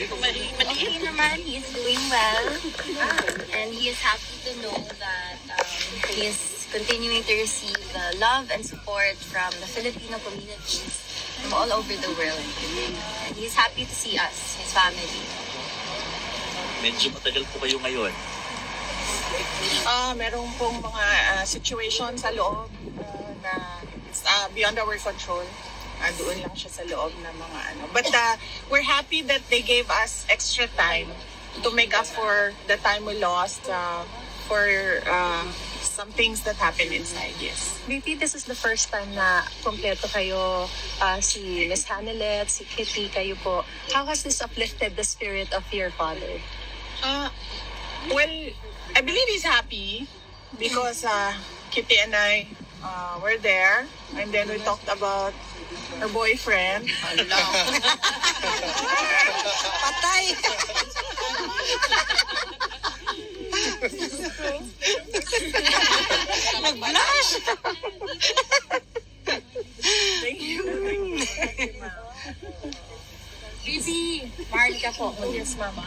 Okay naman, he is doing well. And he is happy to know that he is continuing to receive the love and support from the Filipino communities from all over the world. And he's happy to see us, his family. Medyo matagal po kayo ngayon. Merong pong mga situation sa loob na it's beyond our control. Doon lang siya sa loob ng mga ano. But we're happy that they gave us extra time to make up for the time we lost for some things that happened inside, yes. VP, this is the first time na kompleto kayo, si Miss Hanelet, si Kitty, kayo po. How has this uplifted the spirit of your father? Well, I believe he's happy because Kitty and I were there, and then we talked about her boyfriend. Patay! Nag-blush! Thank you. Busy! Marley ka po. Yes, Mama.